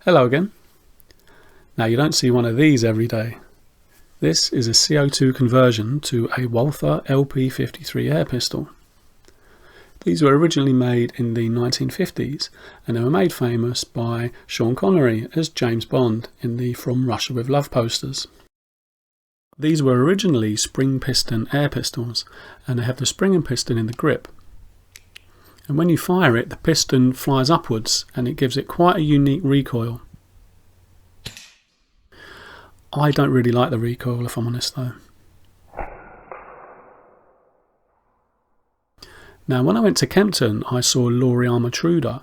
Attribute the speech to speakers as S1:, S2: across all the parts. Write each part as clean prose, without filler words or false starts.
S1: Hello again. Now you don't see one of these every day. This is a CO2 conversion to a Walther LP53 air pistol. These were originally made in the 1950s and they were made famous by Sean Connery as James Bond in the From Russia with Love posters. These were originally spring piston air pistols and they have the spring and piston in the grip. And when you fire it, the piston flies upwards and it gives it quite a unique recoil. I don't really like the recoil, if I'm honest though. Now when I went to Kempton I saw Lawrie Armatruder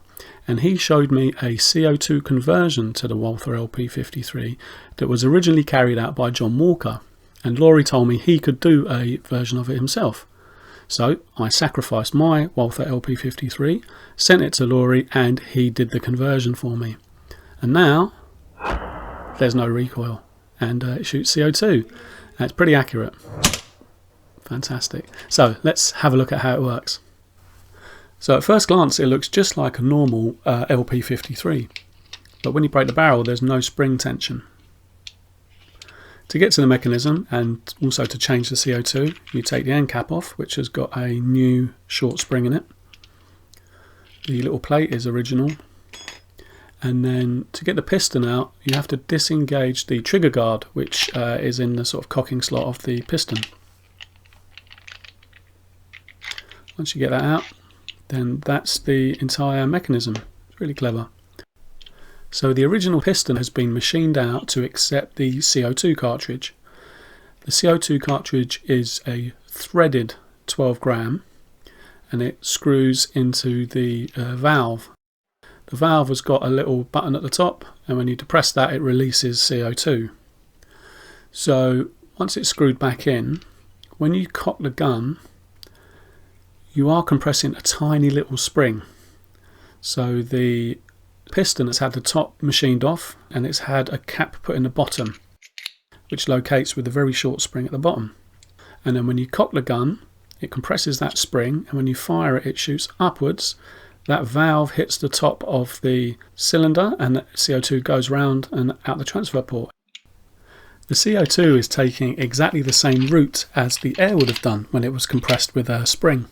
S1: and he showed me a CO2 conversion to the Walther LP53 that was originally carried out by John Walker, and Lawrie told me he could do a version of it himself. So I sacrificed my Walther LP53, sent it to Lawrie and he did the conversion for me. And now there's no recoil and it shoots CO2 and it's pretty accurate. Fantastic. So let's have a look at how it works. So at first glance it looks just like a normal LP53, but when you break the barrel there's no spring tension. To get to the mechanism and also to change the CO2, you take the end cap off, which has got a new short spring in it. The little plate is original. And then to get the piston out, you have to disengage the trigger guard, which is in the sort of cocking slot of the piston. Once you get that out, then that's the entire mechanism. It's really clever. So the original piston has been machined out to accept the CO2 cartridge. The CO2 cartridge is a threaded 12 gram and it screws into the valve. The valve has got a little button at the top and when you depress that it releases CO2. So once it's screwed back in, when you cock the gun you are compressing a tiny little spring. So the piston has had the top machined off and it's had a cap put in the bottom which locates with a very short spring at the bottom, and then when you cock the gun it compresses that spring and when you fire it, it shoots upwards. That valve hits the top of the cylinder and the CO2 goes round and out the transfer port. The CO2 is taking exactly the same route as the air would have done when it was compressed with a spring.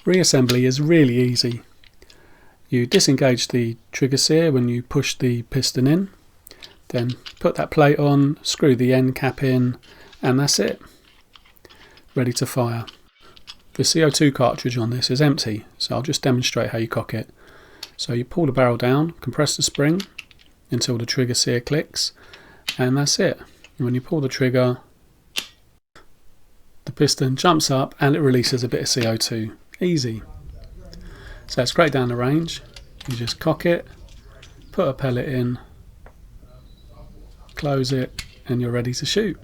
S1: Reassembly is really easy. You disengage the trigger sear when you push the piston in, then put that plate on, screw the end cap in, and that's it. Ready to fire. The CO2 cartridge on this is empty, so I'll just demonstrate how you cock it. So you pull the barrel down, compress the spring until the trigger sear clicks, and that's it. And when you pull the trigger, the piston jumps up and it releases a bit of CO2. Easy. So it's great down the range. You just cock it, put a pellet in, close it, and you're ready to shoot.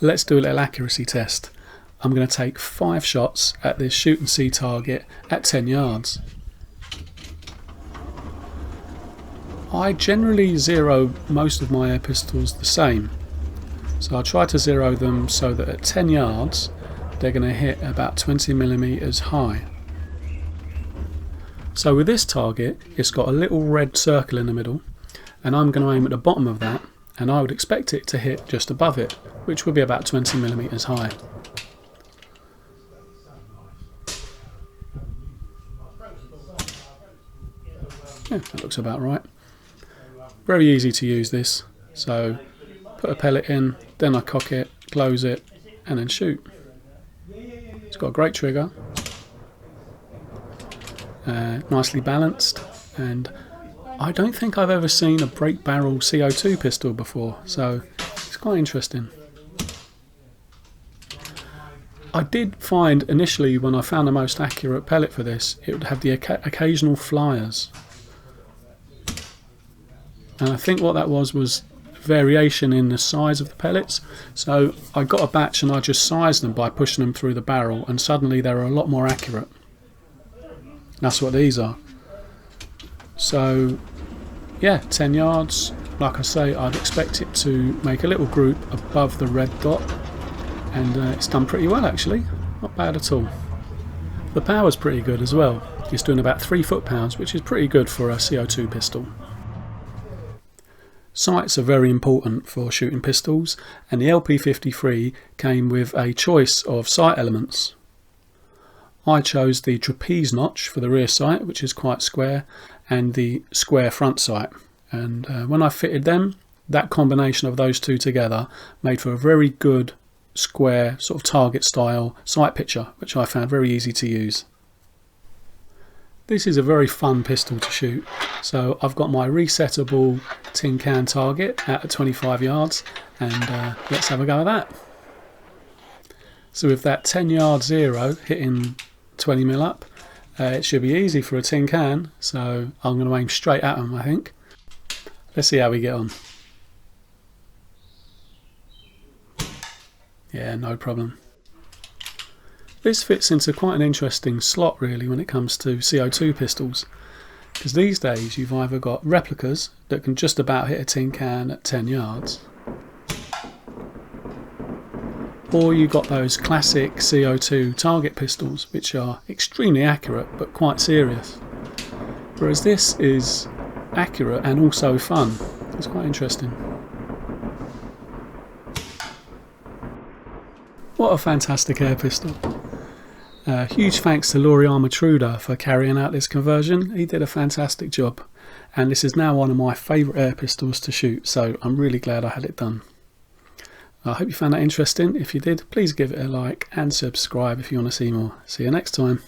S1: Let's do a little accuracy test. I'm going to take 5 shots at this shoot and see target at 10 yards. I generally zero most of my air pistols the same. So I try to zero them so that at 10 yards they're going to hit about 20mm high. So with this target it's got a little red circle in the middle and I'm going to aim at the bottom of that and I would expect it to hit just above it, which would be about 20mm high. Yeah, that looks about right. Very easy to use this, so put a pellet in, then I cock it, close it and then shoot. It's got a great trigger, nicely balanced, and I don't think I've ever seen a break barrel CO2 pistol before, so it's quite interesting. I did find initially when I found the most accurate pellet for this, it would have the occasional flyers. And I think what that was variation in the size of the pellets. So I got a batch and I just sized them by pushing them through the barrel and suddenly they were a lot more accurate. That's what these are. So yeah, 10 yards, like I say, I'd expect it to make a little group above the red dot and it's done pretty well actually, not bad at all. The power's pretty good as well. It's doing about 3 foot-pounds, which is pretty good for a CO2 pistol. Sights are very important for shooting pistols, and the LP53 came with a choice of sight elements. I chose the trapeze notch for the rear sight, which is quite square, and the square front sight. And when I fitted them, that combination of those two together made for a very good square sort of target style sight picture, which I found very easy to use. This is a very fun pistol to shoot. So I've got my resettable tin can target out at 25 yards, and let's have a go at that. So with that 10-yard zero hitting 20mm up, it should be easy for a tin can, so I'm going to aim straight at them, I think. Let's see how we get on. Yeah, no problem. This fits into quite an interesting slot really when it comes to CO2 pistols, because these days you've either got replicas that can just about hit a tin can at 10 yards, or you've got those classic CO2 target pistols which are extremely accurate but quite serious, whereas this is accurate and also fun. It's quite interesting. What a fantastic air pistol. Huge thanks to Lawrie for carrying out this conversion. He did a fantastic job, and this is now one of my favourite air pistols to shoot, so I'm really glad I had it done. I hope you found that interesting. If you did, please give it a like and subscribe if you want to see more. See you next time.